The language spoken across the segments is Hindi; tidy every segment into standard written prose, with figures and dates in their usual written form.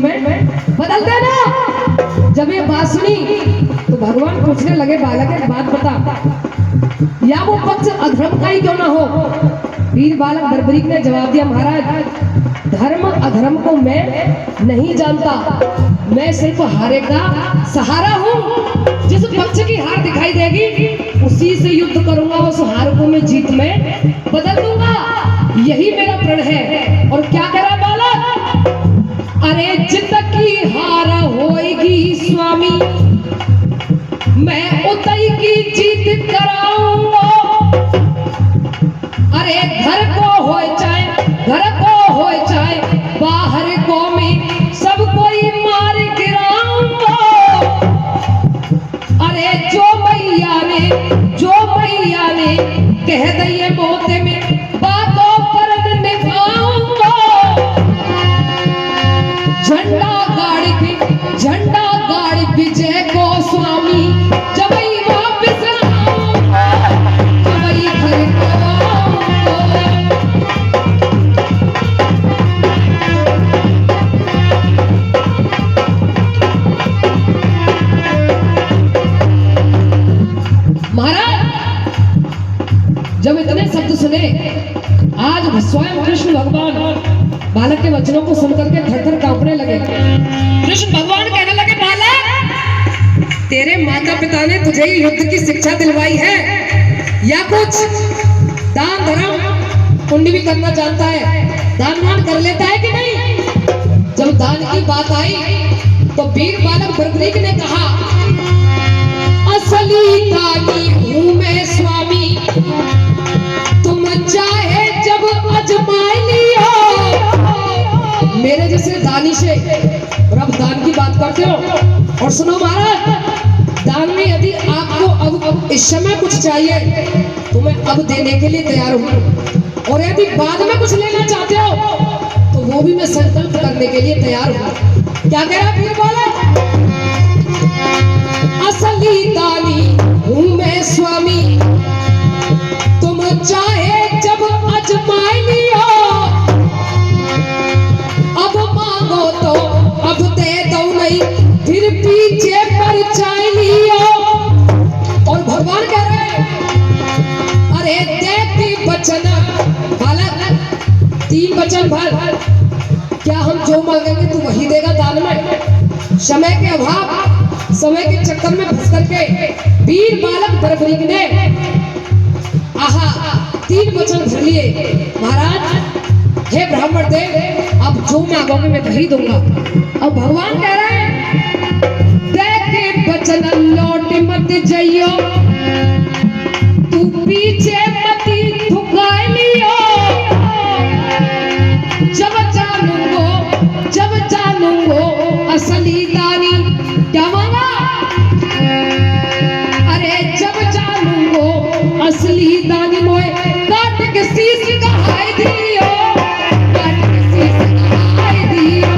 में बदल देना। जब ये बात सुनी तो भगवान पूछने लगे, बालक एक बात बता, या वो पक्ष अधर्म का ही क्यों ना हो। वीर बालक बर्बरीक ने जवाब दिया, महाराज धर्म अधर्म को मैं नहीं जानता, मैं सिर्फ हारे का सहारा हूँ। जिस पक्ष की हार दिखाई देगी उसी से युद्ध करूंगा, उस हार को मैं जीत में बदल दूंगा, यही मेरा प्रण है। और क्या करा बालक, अरे जिंदगी हार होएगी स्वामी, मैं उतई की जीत कराऊंगा। अरे घर को हो चाहे बाहर को में सब कोई मार गिराऊंगा। अरे जो मैया ने कह दिए मौत में बातों पर निभाऊंगा। झंडा गाड़ी विजय को स्वामी, जब वापिस आऊंगा, जब घर को जब इतने शब्द सुने, आज स्वयं कृष्ण भगवान बालक के वचनों को सुनकर के थर-थर कांपने लगे। कृष्ण भगवान कहने लगे, बालक तेरे माता पिता ने तुझे ही युद्ध की शिक्षा दिलवाई है, या कुछ दान धर्म पुण्य भी करना जानता है, दान वान कर लेता है कि नहीं। जब दान की बात आई तो वीर बालक बर्बरीक ने कहा, असली दानी हूं मैं स्वामी, तुम चाहे जब अजमाई लियो। मेरे जैसे दानी से और अब दान की बात करते हो। और सुनो महाराज, दान में यदि आपको अब इस समय कुछ चाहिए तो मैं अब देने के लिए तैयार हूँ, और यदि बाद में कुछ लेना चाहते हो तो वो भी मैं संकल्प करने के लिए तैयार हूँ। क्या कह रहा है वीर बालक, असली दानी हूं मैं स्वामी, तुम चाहे जब अजमाई लियो। अब मांगो तो अब दे दो, नहीं फिर पीछे पर चाय लियो। और भगवान कह रहे हैं, अरे देती वचन बालक, 3 वचन भर, क्या हम जो मांगेंगे तू वही देगा दान में। समय के अभाव, समय के चक्कर में फंस करके वीर बालक बर्बरीक ने 3 वचन भर लिए, महाराज हे ब्राह्मण देव, अब जो मांगोगे मैं वही दूंगा। अब भगवान कह रहे हैं, देखे वचन लौट मत जाइयो, तू पीछे मत थुकाई लियो। जब जानूंगो असली दानी, क्या मांगा, अरे जब जानूंगो असली दानी, मोए काट के शीश कहाई दियो, काट के शीश कहाई दियो।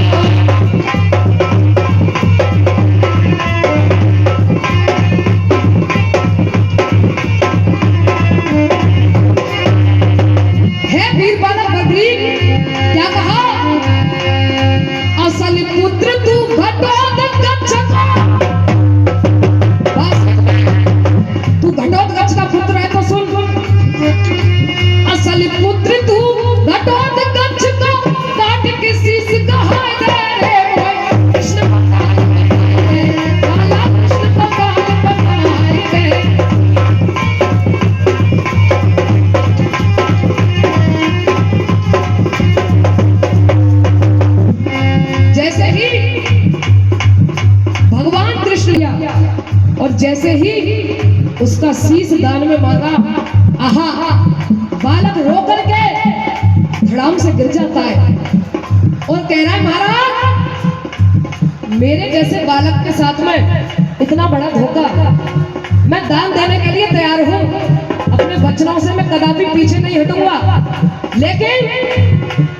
हे वीर बालक बर्बरीक, क्या कहा, असल पुत्र तू घटोत्कच का, बस तू घटोत्कच का पुत्र है तो सुन, असल पुत्र तू घटोत्कच का, काट के शीश कहाई दे रे। कृष्ण भगवान कृष्ण भगवान बताए दे। जैसे ही भगवान कृष्ण और जैसे ही उसका शीश दान में मांगा, बालक रो करके धड़ाम से गिर जाता है और कह रहा है, महाराज मेरे जैसे बालक के साथ में इतना बड़ा धोखा, मैं दान देने के लिए तैयार हूँ, अपने वचनों से मैं कदापि पीछे नहीं हटूंगा, लेकिन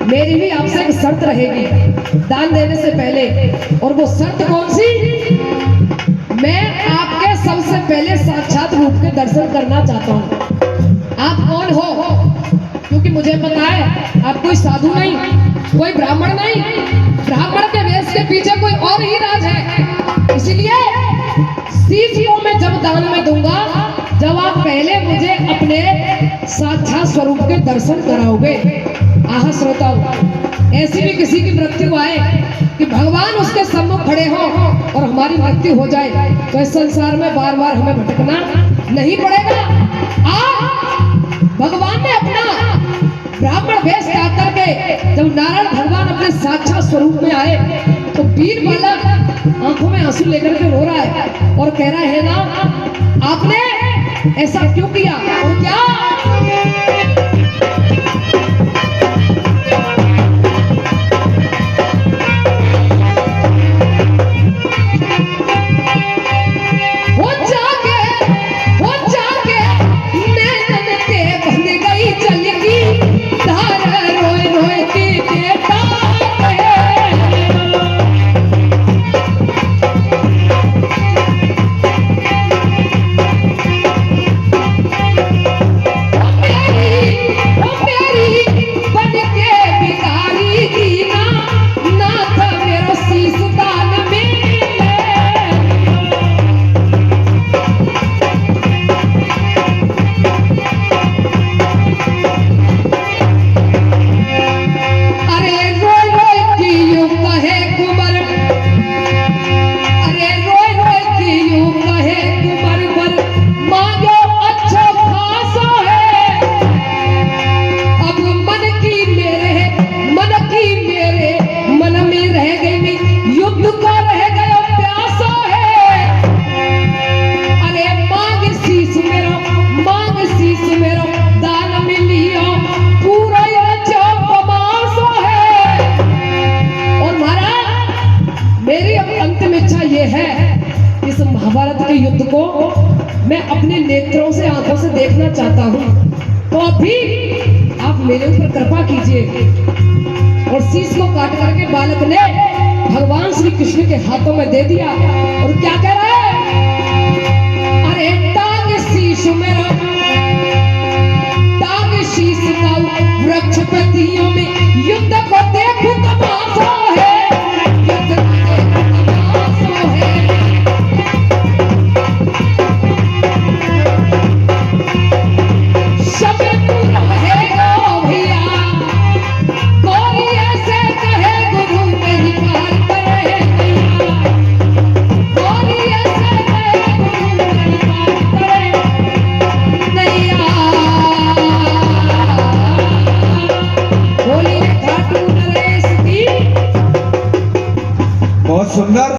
मेरी भी आपसे एक शर्त रहेगी दान देने से पहले। और वो शर्त कौन सी, मैं आपके सबसे पहले साक्षात रूप के दर्शन करना चाहता हूँ। आप कौन हो, क्योंकि मुझे पता है आप कोई साधु नहीं, कोई ब्राह्मण नहीं, ब्राह्मण के वेश के पीछे पहले मुझे अपने साक्षात स्वरूप के दर्शन कराओगे। आह श्रोताओ, ऐसी भी किसी की मृत्यु आए कि भगवान उसके सम्मुख खड़े हो और हमारी मृत्यु हो जाए, तो इस संसार में बार बार हमें भटकना नहीं पड़ेगा। भगवान ने अपना ब्राह्मण वेश धारण करके जब नारायण भगवान अपने साक्षात स्वरूप में आए तो वीर बालक आंखों में आंसू लेकर के रो रहा है और कह रहा है ना, आपने ऐसा क्यों किया और क्या? इस महाभारत के युद्ध को मैं अपने नेत्रों से, आंखों से देखना चाहता हूँ। तो अभी आप मेरे ऊपर कृपा कीजिए। और शीश को काट करके बालक ने भगवान श्री कृष्ण के हाथों में दे दिया और क्या कह रहा है? अरे टांग शीश मेरा, टांग शीश का वृक्ष पतियों में युद्ध को देखो तमाशा है, युद्ध को देखो तमाशा है। बहुत सुंदर।